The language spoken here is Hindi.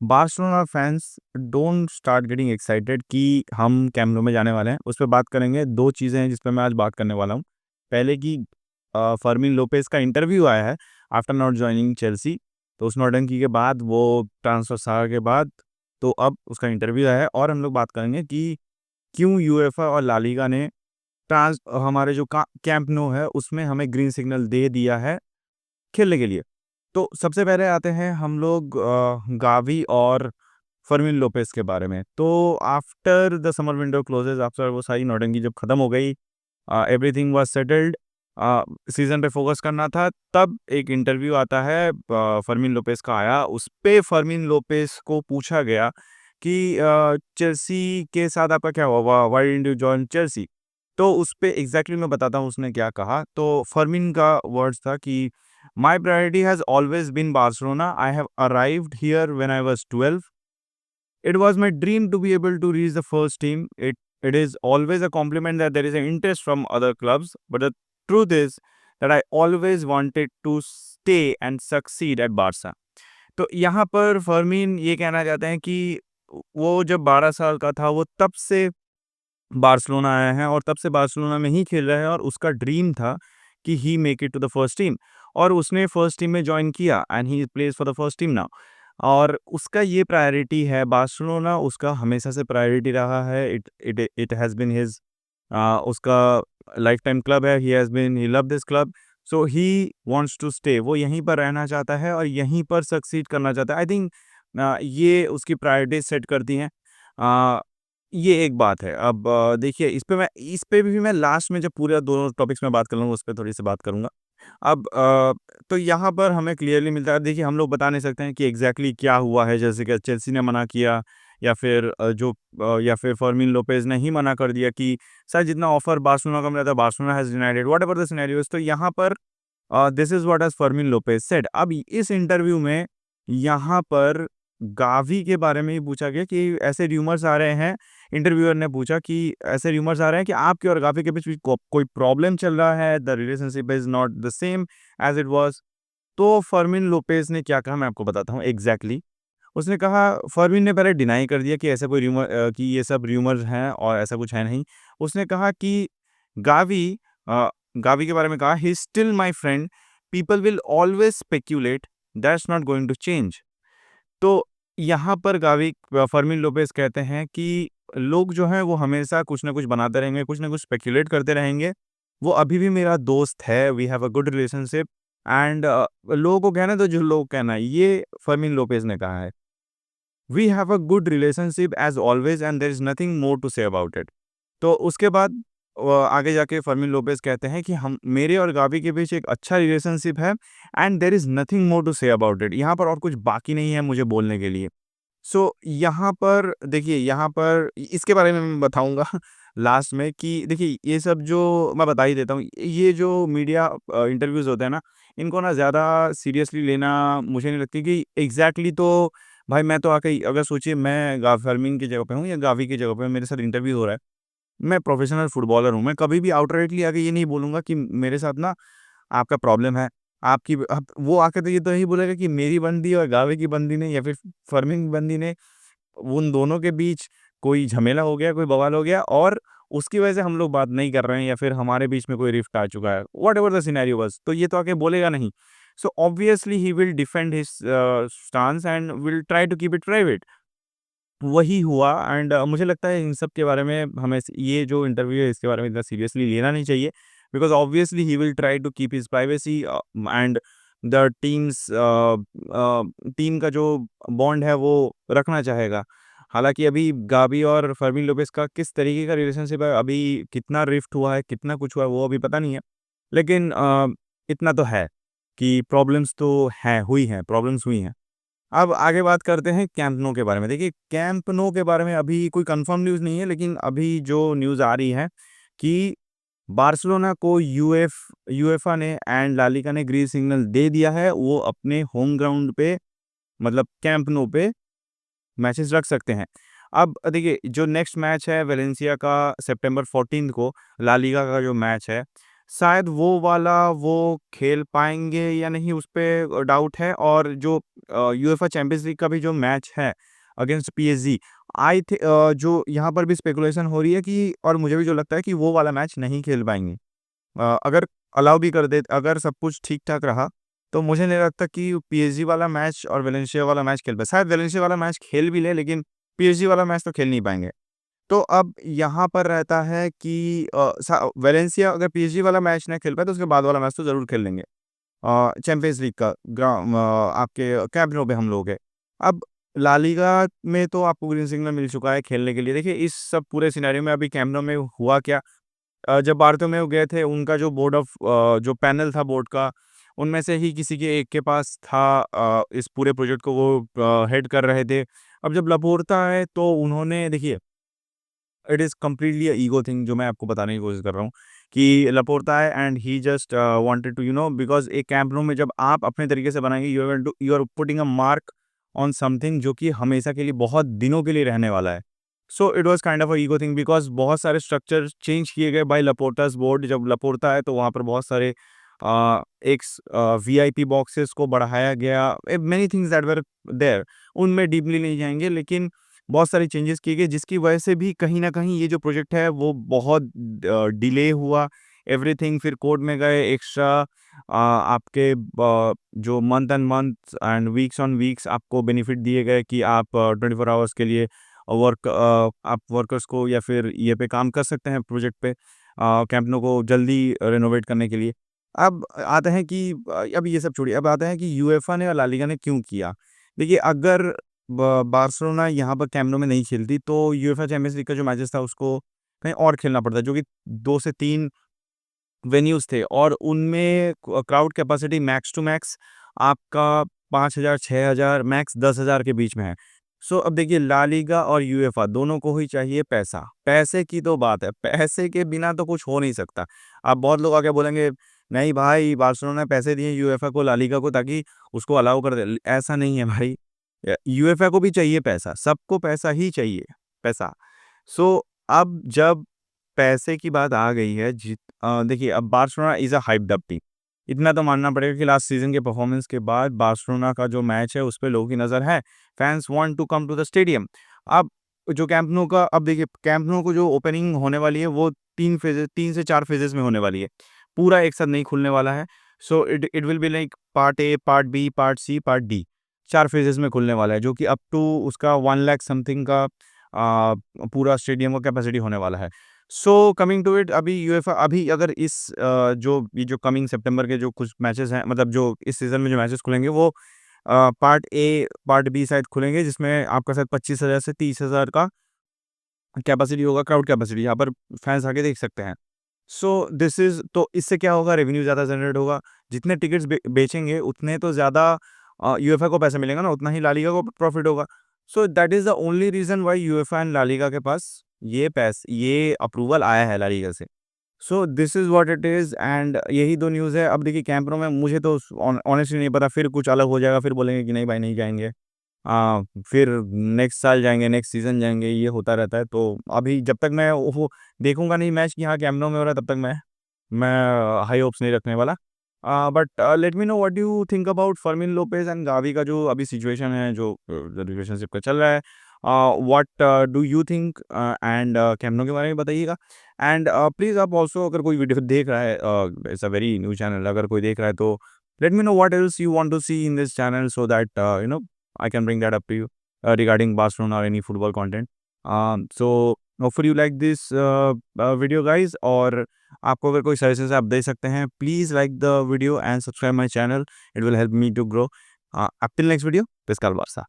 Barcelona fans don't start getting excited कि हम कैम्प नो में जाने वाले हैं। उस पे बात करेंगे। 2 चीज़ें हैं जिस पे मैं आज बात करने वाला हूँ। पहले कि फर्मिन लोपेज़ का इंटरव्यू आया है आफ्टर नॉट जॉइनिंग चेल्सी। तो उस नौटंकी के बाद वो ट्रांसफर सागा के बाद तो अब उसका इंटरव्यू आया है और हम लोग बात करेंगे कि क्यों यूएफए और ला लीगा ने हमारे जो कैंप नो है उसमें हमें ग्रीन सिग्नल दे दिया है खेलने के लिए। तो सबसे पहले आते हैं हम लोग गावी और फर्मिन लोपेस के बारे में। तो after the summer window closes, after वो सारी नौटंकी जब खत्म हो गई, एवरीथिंग वाज सेटल्ड, सीजन पे फोकस करना था, तब एक इंटरव्यू आता है फर्मिन लोपेस का आया। उस पे फर्मिन लोपेस को पूछा गया कि चेल्सी के साथ आपका क्या हुआ, why didn't you join Chelsea. तो उस पे एग्जैक्टली मैं बताता हूँ उसने क्या कहा। तो फर्मिन का वर्ड्स था कि my priority has always been Barcelona. I have arrived here when I was 12। It was my dream to be able to reach the first team. It is always a compliment that there is an interest from other clubs, but the truth is that I always wanted to stay and succeed at Barca. तो यहाँ पर फर्मीन ये कहना चाहते हैं कि वो जब 12 साल का था वो तब से बार्सिलोना आया है और तब से बार्सिलोना में ही खेल रहा है और उसका ड्रीम था कि he make it to the first team और उसने फर्स्ट टीम में जॉइन किया and he plays for the first team now. और उसका ये प्रायोरिटी है बार्सिलोना, उसका हमेशा से प्रायोरिटी रहा है। It it it has been his, उसका लाइफ टाइम क्लब है। He has been, he love this club, so he wants to stay. वो यहीं पर रहना चाहता है और यहीं पर सक्सीड करना चाहता है। आई थिंक ये उसकी प्रायोरिटीज सेट करती हैं। ये एक बात है। अब देखिए इस पे भी मैं लास्ट में जब पूरा दोनों टॉपिक्स में बात कर लूँगा उस पे थोड़ी सी बात करूँगा। अब तो यहाँ पर हमें क्लियरली मिलता है। देखिए हम लोग बता नहीं सकते हैं कि एग्जैक्टली क्या हुआ है, जैसे कि चेल्सी ने मना किया या फिर या फिर फर्मिन लोपेज ने ही मना कर दिया कि शायद जितना ऑफर बार्सिलोना का मिला था Barcelona has denied it, whatever the scenarios. तो यहाँ पर this is what has Fermin Lopez said. अब इस इंटरव्यू में यहाँ पर गावी के बारे में ही पूछा गया कि ऐसे र्यूमर्स आ रहे हैं। इंटरव्यूअर ने पूछा कि ऐसे र्यूमर्स आ रहे हैं कि आपके और गावी के बीच भी कोई प्रॉब्लम चल रहा है, the relationship is not the same as it was. तो फर्मिन लोपेज ने क्या कहा मैं आपको बताता हूँ एग्जैक्टली। उसने कहा, फर्मिन ने पहले डिनाई कर दिया कि ऐसा कोई कि ये सब र्यूमर्स हैं और ऐसा कुछ है नहीं। उसने कहा कि गावी अ, गावी के बारे में कहा, he still my friend, people will always speculate, that's not going to change. तो यहाँ पर फर्मिन लोपेज़ कहते हैं कि लोग जो हैं वो हमेशा कुछ ना कुछ बनाते रहेंगे, कुछ ना कुछ स्पेक्युलेट करते रहेंगे। वो अभी भी मेरा दोस्त है, we have a good relationship and लोगों को कहना तो जो लोग कहना, ये फर्मिन लोपेज़ ने कहा है। We have a good relationship as always and there is nothing more to say about it. तो उसके बाद आगे जाके फर्मिन लोपेज़ कहते हैं कि हम मेरे और गावी के बीच एक अच्छा रिलेशनशिप है and there is nothing more to say about it. यहाँ पर और कुछ बाकी नहीं है मुझे बोलने के लिए। सो यहाँ पर देखिए, यहाँ पर इसके बारे में मैं बताऊँगा लास्ट में कि देखिए ये सब जो मैं बता ही देता हूँ, ये जो मीडिया इंटरव्यूज़ होते हैं ना, इनको ना ज़्यादा सीरियसली लेना मुझे नहीं लगती कि एग्ज़ैक्टली। तो भाई मैं तो आके अगर सोचिए मैं फरमीन की जगह पे हूँ या गावी की जगह पे मेरे साथ इंटरव्यू हो रहा है, मैं प्रोफ़ेशनल फुटबॉलर हूँ, मैं कभी भी आउटराइटली आके ये नहीं बोलूँगा कि मेरे साथ ना आपका प्रॉब्लम है, आपकी अब वो आके तो यही बोलेगा कि मेरी बंदी और गावे की बंदी ने या फिर फर्मिंग बंदी ने, उन दोनों के बीच कोई झमेला हो गया, कोई बवाल हो गया और उसकी वजह से हम लोग बात नहीं कर रहे हैं या फिर हमारे बीच में कोई रिफ्ट आ चुका है, व्हाटएवर द सिनेरियो वाज़, तो ये तो आके बोलेगा नहीं। So obviously he will defend his stance and will try to keep it private. वही हुआ एंड मुझे लगता है इन सब के बारे में हमें ये जो इंटरव्यू है इसके बारे में इतना सीरियसली लेना नहीं चाहिए, because obviously he will try to keep his privacy and the team का जो बॉन्ड है वो रखना चाहेगा। हालांकि अभी गाबी और फर्मिन लोपेस का किस तरीके का रिलेशनशिप है, अभी कितना रिफ्ट हुआ है, कितना कुछ हुआ है वो अभी पता नहीं है, लेकिन इतना तो है कि प्रॉब्लम्स तो हैं, हुई हैं, प्रॉब्लम्स हुई हैं। अब आगे बात करते हैं कैंप नो के बारे में। देखिए कैंप नो के बारे में अभी कोई कंफर्म न्यूज़ नहीं है, लेकिन अभी जो न्यूज़ आ रही है कि बार्सिलोना को यूएफए ने एंड ला लीगा ने ग्रीन सिग्नल दे दिया है, वो अपने होम ग्राउंड पे मतलब कैंप नो पे मैचेस रख सकते हैं। अब देखिए जो नेक्स्ट मैच है वेलेंसिया का सितंबर 14 को, ला लीगा का जो मैच है शायद वो वाला वो खेल पाएँगे या नहीं उस पे डाउट है। और जो यूएफा चैंपियंस लीग का भी जो मैच है अगेंस्ट पीएसजी, जो यहाँ पर भी स्पेकुलेशन हो रही है कि, और मुझे भी जो लगता है कि वो वाला मैच नहीं खेल पाएँगे। अगर अलाउ भी कर दे, अगर सब कुछ ठीक-ठाक रहा, तो मुझे नहीं लगता कि पीएसजी वाला मैच और वेलेंसिया वाला मैच खेल पाए। शायद वेलेंसिया वाला मैच खेल भी लें, लेकिन पीएसजी वाला मैच तो खेल नहीं पाएँगे। तो अब यहाँ पर रहता है कि वेलेंसिया अगर पीएसजी वाला मैच नहीं खेल पाए, तो उसके बाद वाला मैच तो ज़रूर खेल लेंगे। चैंपियंस लीग का आपके कैंप नो पे हम लोग हैं। अब ला लीगा में तो आपको ग्रीन सिग्नल मिल चुका है खेलने के लिए। देखिए, इस सब पूरे सिनेरियो में अभी कैंप नो में हुआ क्या, जब बार्थोमेउ गए थे, उनका जो जो पैनल था बोर्ड का, उनमें से ही किसी के एक के पास था, इस पूरे प्रोजेक्ट को वो हेड कर रहे थे। अब जब लापोर्ता आए तो उन्होंने, देखिए, it is completely a ego thing जो मैं आपको बताने की कोशिश कर रहा हूँ कि लापोर्ता है and he just wanted to because एक कैंप नो में जब आप अपने तरीके से बनाएँगे, you are putting a mark on something जो कि हमेशा के लिए, बहुत दिनों के लिए रहने वाला है। So it was kind of a ego thing because बहुत सारे स्ट्रक्चर चेंज किए गए बाय लापोर्टास बोर्ड। जब लापोर्ता आए तो वहाँ पर बहुत सारे वीआईपी बॉक्सेस को बढ़ाया गया। Many things that were there, उनमें डीपली नहीं जाएँगे, लेकिन बहुत सारी चेंजेस किए गए जिसकी वजह से भी कहीं न कहीं ये जो प्रोजेक्ट है वो बहुत डिले हुआ। एवरीथिंग फिर कोर्ट में गए, एक्स्ट्रा आपके जो month and month and weeks on weeks आपको बेनिफिट दिए गए कि आप 24 आवर्स के लिए आप वर्कर्स को या फिर ये पे काम कर सकते हैं प्रोजेक्ट पे, कैंप नो को जल्दी रेनोवेट करने के लिए। अब आते हैं कि अब ये सब छोड़िए, अब आते हैं कि यूएफए ने और ला लीगा ने क्यों किया? देखिए, अगर बार्सिलोना यहाँ पर कैंप नो में नहीं खेलती, तो यूएफए चैंपियंस लीग का जो मैचेस था उसको कहीं और खेलना पड़ता, जो कि 2 से 3 वेन्यूज़ थे और उनमें crowd capacity max to max आपका 5,000 6,000 मैक्स 10,000 के बीच में है। सो अब देखिए, ला लीगा और यूएफए दोनों को ही चाहिए पैसा। पैसे की तो बात है, पैसे के बिना तो कुछ हो नहीं सकता। अब बहुत लोग आके बोलेंगे, नहीं भाई, बार्सिलोना ने पैसे दिए यूएफए को, ला लीगा को, ताकि उसको अलाउ कर दे। ऐसा नहीं है भाई। यूएफए को भी चाहिए पैसा, सबको पैसा ही चाहिए, पैसा। सो अब जब पैसे की बात आ गई है, देखिए, अब Barcelona is a hyped up team. इतना तो मानना पड़ेगा कि लास्ट सीज़न के परफॉर्मेंस के बाद बार्सिलोना का जो मैच है, उस पे लोगों की नज़र है। Fans want to come to the stadium. अब जो कैंप नो का, अब देखिए, कैंप नो को जो ओपनिंग होने वाली है, वो 3 से 4 फेजेज़ में होने वाली है। पूरा एक साथ नहीं खुलने वाला है। So it it will be like part A, part B, part C, part D. 4 phases में खुलने वाला है, जो कि अप टू उसका 1 लाख समथिंग का पूरा स्टेडियम का कैपेसिटी होने वाला है। सो कमिंग टू इट, अभी यूएफए, अभी अगर जो कमिंग सितंबर के जो कुछ मैचेस हैं, मतलब जो इस सीज़न में जो मैचेस खुलेंगे, वो पार्ट ए, पार्ट बी शायद खुलेंगे, जिसमें आपका शायद 25,000 से 30,000 का कैपेसिटी होगा, क्राउड कैपेसिटी। यहाँ पर फैन्स आके देख सकते हैं। सो दिस इज़, तो इससे क्या होगा, रेवेन्यू ज़्यादा जनरेट होगा। जितने टिकट्स बेचेंगे, उतने तो ज़्यादा यूएफए को पैसा मिलेगा ना, उतना ही ला लीगा को प्रॉफिट होगा। So that is the only reason why UEFA and La Liga के पास ये अप्रूवल आया है ला लीगा से। So this is what it is and यही 2 न्यूज़ है। अब देखिए, कैंप नो में मुझे तो ऑनेस्टली नहीं पता, फिर कुछ अलग हो जाएगा, फिर बोलेंगे कि नहीं भाई, नहीं जाएँगे। फिर नेक्स्ट साल जाएँगे, नेक्स्ट सीज़न जाएँगे, ये होता रहता है। तो अभी जब तक मैं वो देखूँगा नहीं मैच कि हाँ, कैंप नो में हो रहा है, तब तक मैं हाई होप्स नहीं रखने वाला। But let me know what do you think about Fermin Lopez and Gavi का जो अभी सिचुएशन है, जो रिलेशनशिप का चल रहा है। What do you think, and Camp Nou के बारे में बताइएगा। एंड प्लीज़, आप ऑल्सो अगर कोई वीडियो देख रहा है, it's a very new channel, अगर कोई देख रहा है, तो let me know what else you want to see in this channel, so that I can bring that up to you regarding Barcelona or any football content. So hopefully you like this video, guys. और आपको अगर कोई सजेशंस आप दे सकते हैं, please like the video and subscribe my channel, it will help me to grow. Up till next video, Pescal Barca.